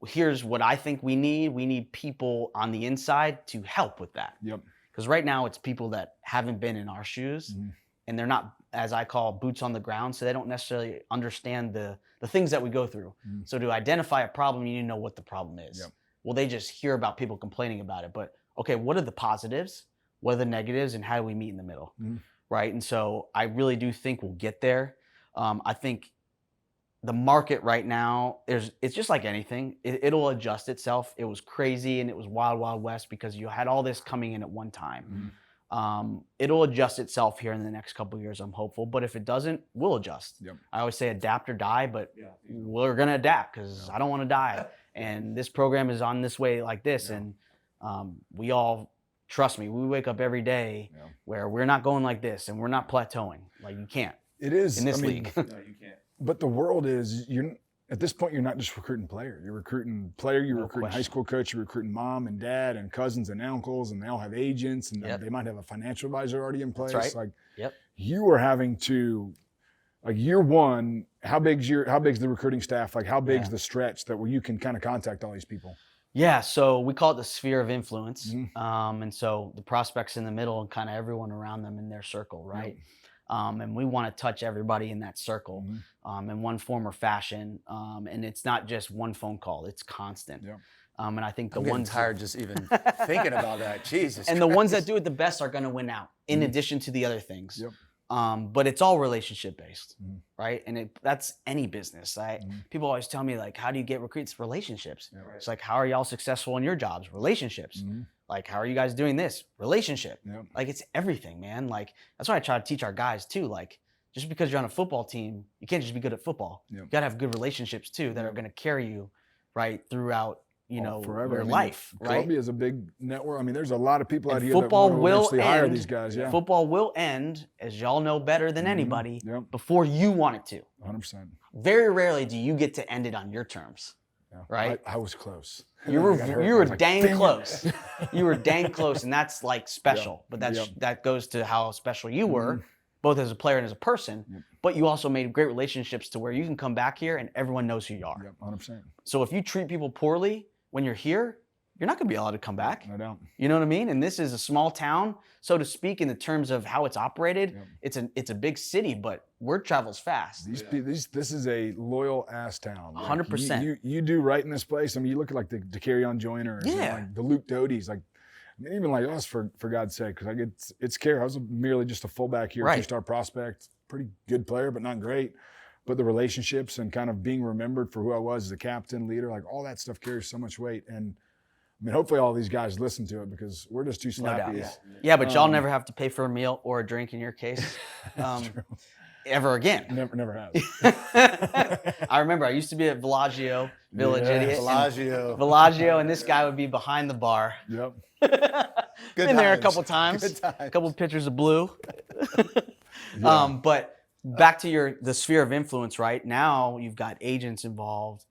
Here's what I think we need. We need people on the inside to help with that. Because right now it's people that haven't been in our shoes, and they're not, as I call, boots on the ground, so they don't necessarily understand the things that we go through. So to identify a problem, you need to know what the problem is. Well, they just hear about people complaining about it. But, okay, what are the positives? What are the negatives? And how do we meet in the middle? Right? And so I really do think we'll get there. I think the market right now, it's just like anything. It'll adjust itself. It was crazy and it was wild, wild west because you had all this coming in at one time. It'll adjust itself here in the next couple of years, I'm hopeful. But if it doesn't, we'll adjust. I always say adapt or die, but we're going to adapt because I don't want to die. And this program is on this way like this. And we all, trust me, we wake up every day where we're not going like this and we're not plateauing. Like you can't. It is. In this league. No, you can't. But the world is, at this point, you're not just recruiting player. You're recruiting player, you're recruiting high school coach, you're recruiting mom and dad and cousins and uncles, and they all have agents, and they might have a financial advisor already in place. That's right. Like, you are having to, like year one, how big's the recruiting staff? Like, how big's the stretch that where you can kind of contact all these people? Yeah, so we call it the sphere of influence. And so the prospects in the middle and kind of everyone around them in their circle, right? And we want to touch everybody in that circle in one form or fashion. And it's not just one phone call, it's constant. And I think I'm getting tired just even thinking about that. Jesus And Christ. the ones that do it the best are going to win out in addition to the other things. But it's all relationship based, right? And that's any business. People always tell me, like, how do you get recruits? Relationships. It's like, how are y'all successful in your jobs? Relationships. Like, how are you guys doing this? Relationship. Like, it's everything, man. Like, that's why I try to teach our guys too. Like, just because you're on a football team, you can't just be good at football. You got to have good relationships too that are going to carry you right throughout, forever. your life, right? Columbia is a big network. I mean, there's a lot of people out here football that will eventually hire these guys. Football will end, as y'all know better than anybody, before you want it to. 100%. Very rarely do you get to end it on your terms, right? I was close. You were dang close. You were dang close, and that's like special. But that goes to how special you were, both as a player and as a person. But you also made great relationships to where you can come back here and everyone knows who you are. 100%. So if you treat people poorly when you're here, you're not going to be allowed to come back. No doubt. You know what I mean? And this is a small town, so to speak, in the terms of how it's operated. It's a big city, but word travels fast. This is a loyal ass town. 100%. You do right in this place. I mean, you look at like the Carry-On Joiners, like the Luke Doty's, like I mean, even like us for God's sake, because it's care. I was merely just a fullback here, 2-star prospect, pretty good player, but not great. But the relationships and kind of being remembered for who I was as a captain, leader, like all that stuff carries so much weight. And I mean, hopefully all these guys listen to it because we're just too slappy. No doubt, yeah, but y'all never have to pay for a meal or a drink in your case. Ever again. Never have. I remember I used to be at Village Idiot. Bellagio, and this guy would be behind the bar. Yep. Been there a couple times. A couple pictures of blue. But back to the sphere of influence, right? Now you've got agents involved.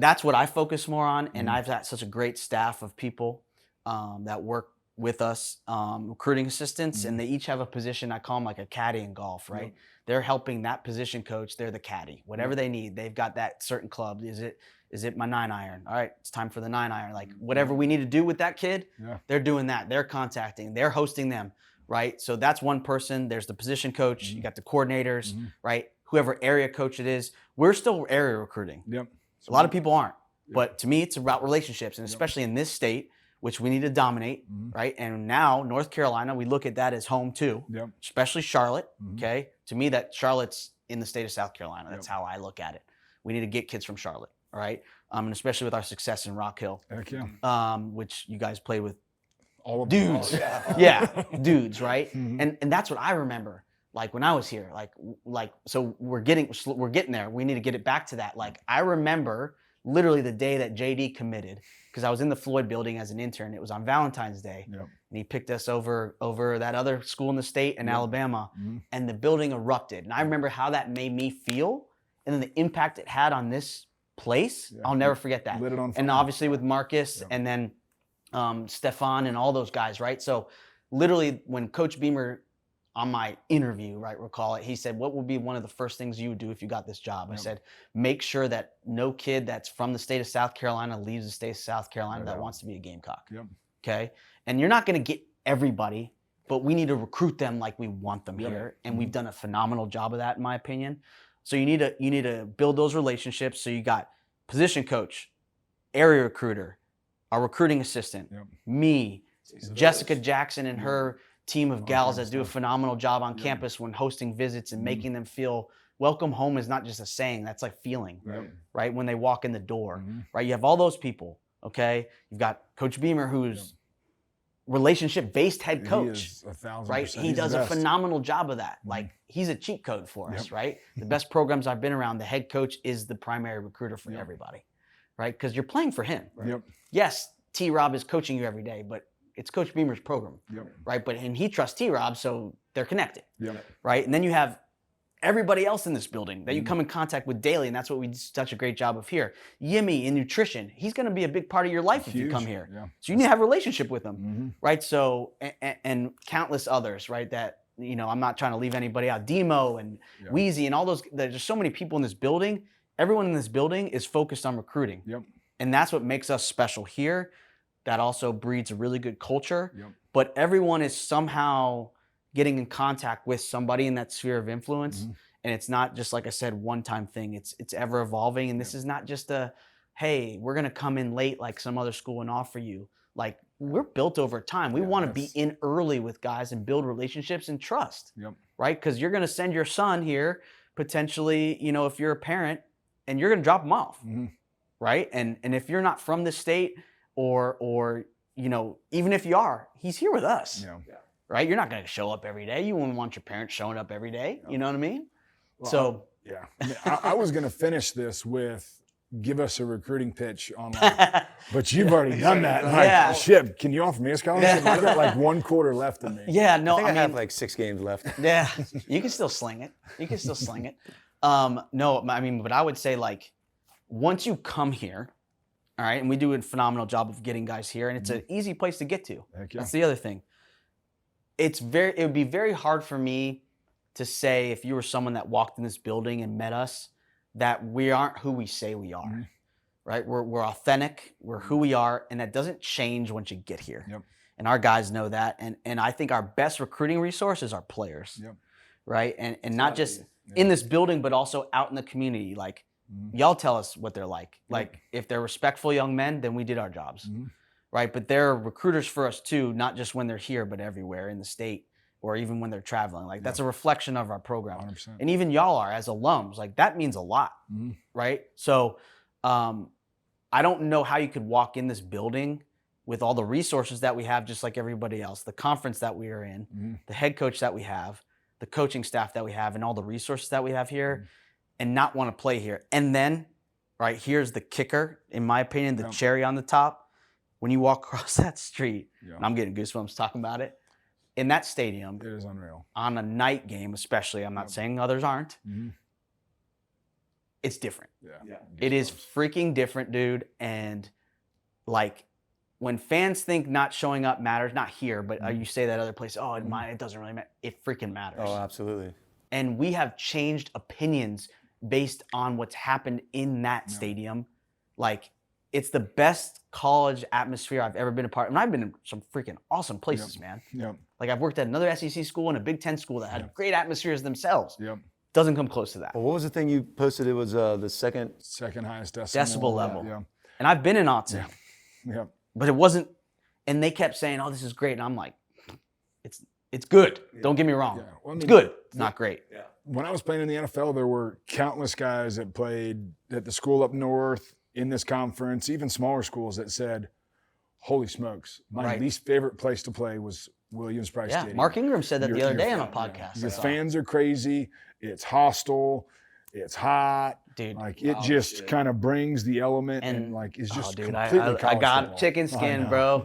That's what I focus more on, and I've got such a great staff of people that work with us, recruiting assistants, and they each have a position. I call them like a caddy in golf, right? They're helping that position coach. They're the caddy. Whatever they need, they've got that certain club. Is it my 9-iron? All right, it's time for the 9-iron. Like whatever we need to do with that kid, they're doing that. They're contacting. They're hosting them, right? So that's one person. There's the position coach. You got the coordinators, right? Whoever area coach it is. We're still area recruiting. A lot of people aren't. But to me, it's about relationships, and especially in this state, which we need to dominate, right? And now North Carolina, we look at that as home too, especially Charlotte, okay? To me, that Charlotte's in the state of South Carolina. That's how I look at it. We need to get kids from Charlotte, all right? And especially with our success in Rock Hill, which you guys play with all of dudes. Dudes, right? And that's what I remember. Like when I was here, like so we're getting there. We need to get it back to that. Like I remember literally the day that JD committed, because I was in the Floyd building as an intern. It was on Valentine's Day, and he picked us over that other school in the state in Alabama, and the building erupted. And I remember how that made me feel, and then the impact it had on this place. I'll never forget that. Lit it on fire. And obviously with Marcus and then Stefan and all those guys, right? So literally when Coach Beamer, on my interview, right, recall it, he said, what would be one of the first things you would do if you got this job? I said, make sure that no kid that's from the state of South Carolina leaves the state of South Carolina that wants to be a Gamecock. Okay? And you're not going to get everybody, but we need to recruit them like we want them here. And we've done a phenomenal job of that, in my opinion. So you need to build those relationships. So you got position coach, area recruiter, our recruiting assistant, me, Jessica Jackson and her team of gals that do a phenomenal job on campus when hosting visits and making them feel welcome home is not just a saying, that's like feeling, right? When they walk in the door, right? You have all those people, okay? You've got Coach Beamer, who's relationship-based head coach, right? He does a phenomenal job of that. Like he's a cheat code for us, right? The best programs I've been around, the head coach is the primary recruiter for everybody, right? Because you're playing for him. Yes, T-Rob is coaching you every day, but it's Coach Beamer's program, right? And he trusts T-Rob, so they're connected, right? And then you have everybody else in this building that you come in contact with daily, and that's what we do such a great job of here. Yimmy in nutrition, he's going to be a big part of your life if you come here. So you need to have a relationship with him, right? So, and countless others, right? That, you know, I'm not trying to leave anybody out. Demo and Wheezy and all those, there's so many people in this building. Everyone in this building is focused on recruiting. And that's what makes us special here. That also breeds a really good culture, but everyone is somehow getting in contact with somebody in that sphere of influence. And it's not just, like I said, one-time thing. It's ever evolving. And this is not just a, hey, we're going to come in late like some other school and offer you. Like we're built over time. We want to be in early with guys and build relationships and trust, right? Because you're going to send your son here potentially, you know, if you're a parent, and you're going to drop him off, right? And if you're not from the state, or you know, even if you are, he's here with us, right? You're not going to show up every day. You wouldn't want your parents showing up every day. You know what I mean? Well, so I mean, I was going to finish this with give us a recruiting pitch online, but you've already done that. Like, shit, can you offer me a scholarship? I got like 1 quarter left in me. I mean, I have like 6 games left. You can still sling it. No, I mean, but I would say like once you come here, all right, and we do a phenomenal job of getting guys here, and it's an easy place to get to. That's the other thing. It would be very hard for me to say if you were someone that walked in this building and met us that we aren't who we say we are, right? We're authentic, we're who we are, and that doesn't change once you get here. And our guys know that, and I think our best recruiting resource is our players, right? And not just in this building, but also out in the community, like. Y'all tell us what they're like. Like, if they're respectful young men, then we did our jobs, right? But they're recruiters for us too, not just when they're here, but everywhere in the state or even when they're traveling. Like, that's a reflection of our program. 100%. And even y'all are as alums. Like, that means a lot, right? So I don't know how you could walk in this building with all the resources that we have, just like everybody else, the conference that we are in, the head coach that we have, the coaching staff that we have, and all the resources that we have here, and not want to play here. And then, right, here's the kicker, in my opinion, the cherry on the top. When you walk across that street, and I'm getting goosebumps talking about it, in that stadium, it is unreal. On a night game especially, I'm not saying others aren't, it's different. It is freaking different, dude. And like, when fans think not showing up matters, not here, but you say that other place, oh, it doesn't really matter. It freaking matters. Oh, absolutely. And we have changed opinions based on what's happened in that stadium. Like, it's the best college atmosphere I've ever been a part of. And I've been in some freaking awesome places, man. Yep. Like, I've worked at another SEC school and a Big Ten school that had great atmospheres themselves. Yep. Doesn't come close to that. Well, what was the thing you posted? It was the second highest decibel level. Yeah. And I've been in Autzen. Yeah. But it wasn't, and they kept saying, oh, this is great. And I'm like, it's good. Don't get me wrong. Yeah. Well, I mean, it's good. It's not great. Yeah. When I was playing in the NFL, there were countless guys that played at the school up north, in this conference, even smaller schools that said, holy smokes, my least favorite place to play was Williams-Brice Stadium. Mark Ingram said that the other day on a podcast. Your fans are crazy. It's hostile. It's hot. Dude. Like, it just kind of brings the element and like, it's just completely I got football. Chicken skin, bro.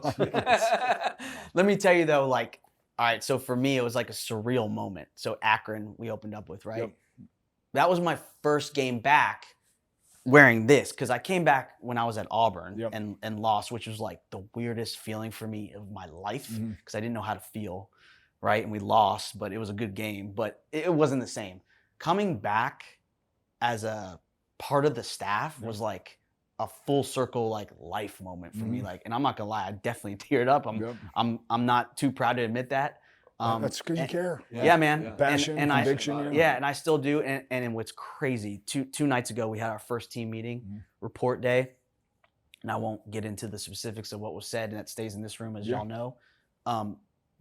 Let me tell you, though, like, all right, so for me, it was like a surreal moment. So Akron, we opened up with, right? Yep. That was my first game back wearing this, because I came back when I was at Auburn and lost, which was like the weirdest feeling for me of my life, because I didn't know how to feel, right? And we lost, but it was a good game, but it wasn't the same. Coming back as a part of the staff was like a full circle, like, life moment for me. Like, and I'm not gonna lie, I definitely teared up. I'm not too proud to admit that. That's because you care. Yeah, man. Yeah. Passion, conviction. And I still do. And what's crazy, two nights ago, we had our first team meeting, report day. And I won't get into the specifics of what was said, and it stays in this room, as y'all know.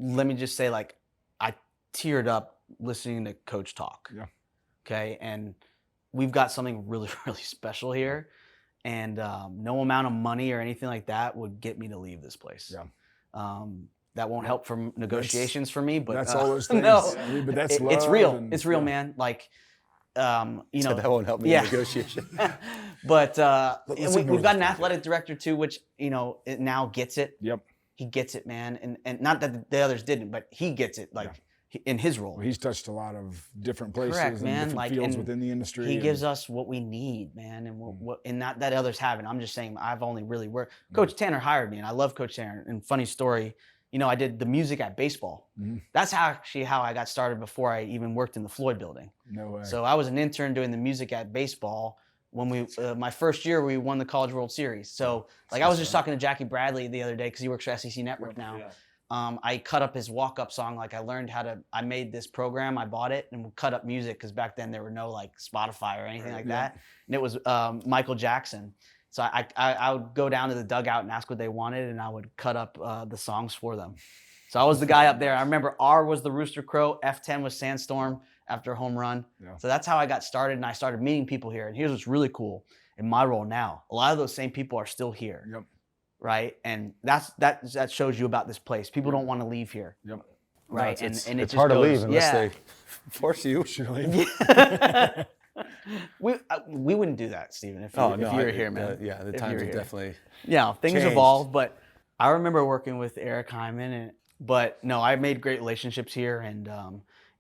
Let me just say, like, I teared up listening to Coach talk. Yeah. Okay. And we've got something really, really special here. And no amount of money or anything like that would get me to leave this place. Yeah. That won't help for negotiations for me, but that's all those things. No, I mean, but that's it's real. It's real, man. Like, you know, that won't help me in negotiation. But we've got an athletic director too, which, you know, it now gets it. Yep. He gets it, man, and not that the others didn't, but he gets it. Like, in his role. Well, he's touched a lot of different places and different like, fields within the industry. He gives us what we need, man, and not that others haven't. I'm just saying, I've only really worked. Coach Tanner hired me, and I love Coach Tanner. And funny story, you know, I did the music at baseball. That's actually how I got started before I even worked in the Floyd building. No way. So I was an intern doing the music at baseball when we, my first year, we won the College World Series. So, like, I was just talking to Jackie Bradley the other day, because he works for SEC Network now. Yeah. I cut up his walk-up song. Like, I learned I made this program, I bought it, and we cut up music, because back then there were no, like, Spotify or anything like that. And it was Michael Jackson. So I would go down to the dugout and ask what they wanted, and I would cut up the songs for them. So I was the guy up there. I remember R was the Rooster Crow, F10 was Sandstorm after a home run. Yeah. So that's how I got started, and I started meeting people here. And here's what's really cool. In my role now, a lot of those same people are still here. Yep. Right? And that shows you about this place. People don't want to leave here. Yep. Right? No, and it's hard to leave unless they force you. Should leave. We wouldn't do that, Stephen, if you were here, man. The times have definitely things changed. evolve, but I remember working with Eric Hyman, but no, I made great relationships here, and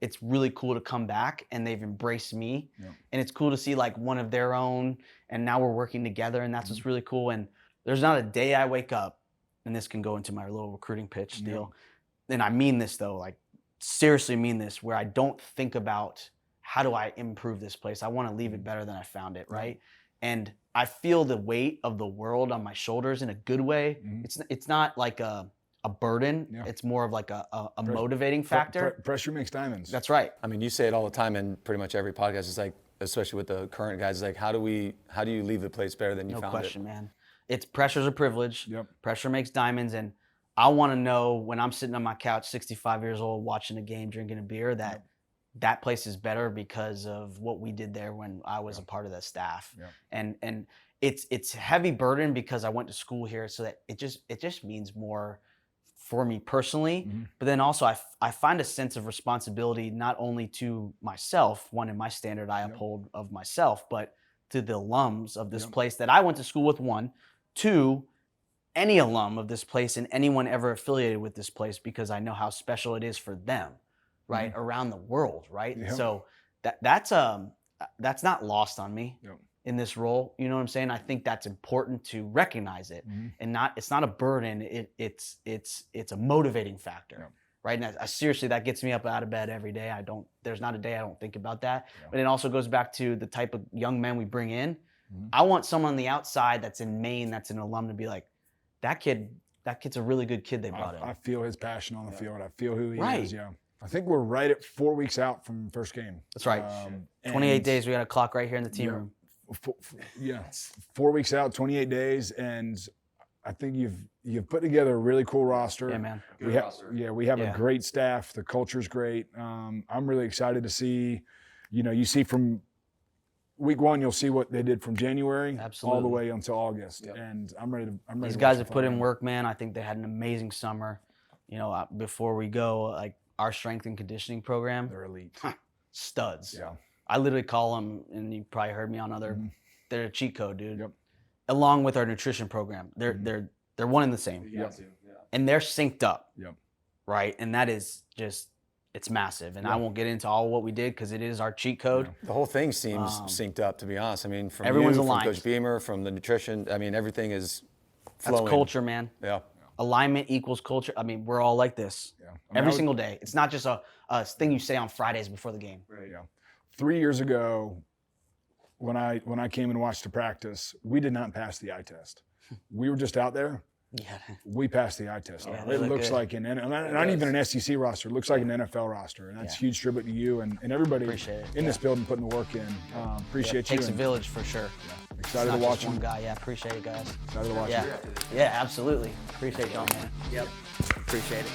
it's really cool to come back, and they've embraced me, and it's cool to see, like, one of their own, and now we're working together, and that's what's really cool. And there's not a day I wake up, and this can go into my little recruiting pitch deal, and I mean this, though, like, seriously mean this, where I don't think about how do I improve this place. I want to leave it better than I found it, right? And I feel the weight of the world on my shoulders in a good way. It's not like a burden. It's more of like a motivating factor. Pressure makes diamonds. That's right. I mean, you say it all the time in pretty much every podcast. It's like, especially with the current guys, it's like, how do you leave the place better than you found it? No question, man. It's pressure's a privilege. Yep. Pressure makes diamonds, and I want to know when I'm sitting on my couch, 65 years old, watching a game, drinking a beer, that place is better because of what we did there when I was a part of the staff. And it's heavy burden because I went to school here, so that it just means more for me personally. But then also I find a sense of responsibility, not only to myself, one, in my standard I uphold of myself, but to the alums of this place that I went to school with, one, two, any alum of this place and anyone ever affiliated with this place, because I know how special it is for them, right? Around the world, right? So that's not lost on me. in this role. You know what I'm saying? I think that's important to recognize it, and it's not a burden. It's a motivating factor, right? And seriously, that gets me up out of bed every day. There's not a day I don't think about that. But it also goes back to the type of young men we bring in. I want someone on the outside that's in Maine, that's an alum, to be like, that kid's a really good kid they brought in. I feel his passion on the field. I feel who he is. Yeah. I think we're right at 4 weeks out from first game. That's right. 28 days. We got a clock right here in the team room. 4 weeks out, 28 days, and I think you've put together a really cool roster. Yeah, man. We have a great staff. The culture's great. I'm really excited to see. You see from week one, you'll see what they did from January all the way until August, and I'm ready. These guys have put in work, man. I think they had an amazing summer. Before we go, like our strength and conditioning program, they're elite, studs. Yeah, I literally call them, and you probably heard me on other. They're a cheat code, dude. Yep. Along with our nutrition program, they're one and the same. And they're synced up. Yep. Right, and that is just. It's massive, and I won't get into all what we did because it is our cheat code. Yeah. The whole thing seems synced up, to be honest. I mean, from everyone's you, aligned. From Coach Beamer, from the nutrition. I mean, everything is flowing. That's culture, man. Yeah. Alignment equals culture. I mean, we're all like this every single day. It's not just a thing you say on Fridays before the game. Right. Yeah. 3 years ago, when I came and watched the practice, we did not pass the eye test. We were just out there. Yeah. We passed the eye test. Yeah, it looks good. Like not even an SEC roster. It looks like an NFL roster, and that's huge tribute to you and everybody in this building putting the work in. Appreciate you. Takes a village for sure. Yeah. Excited to watch one guy. Yeah, appreciate it, guys. Excited to watch Yeah, absolutely. Appreciate y'all, man. Yep. Appreciate it.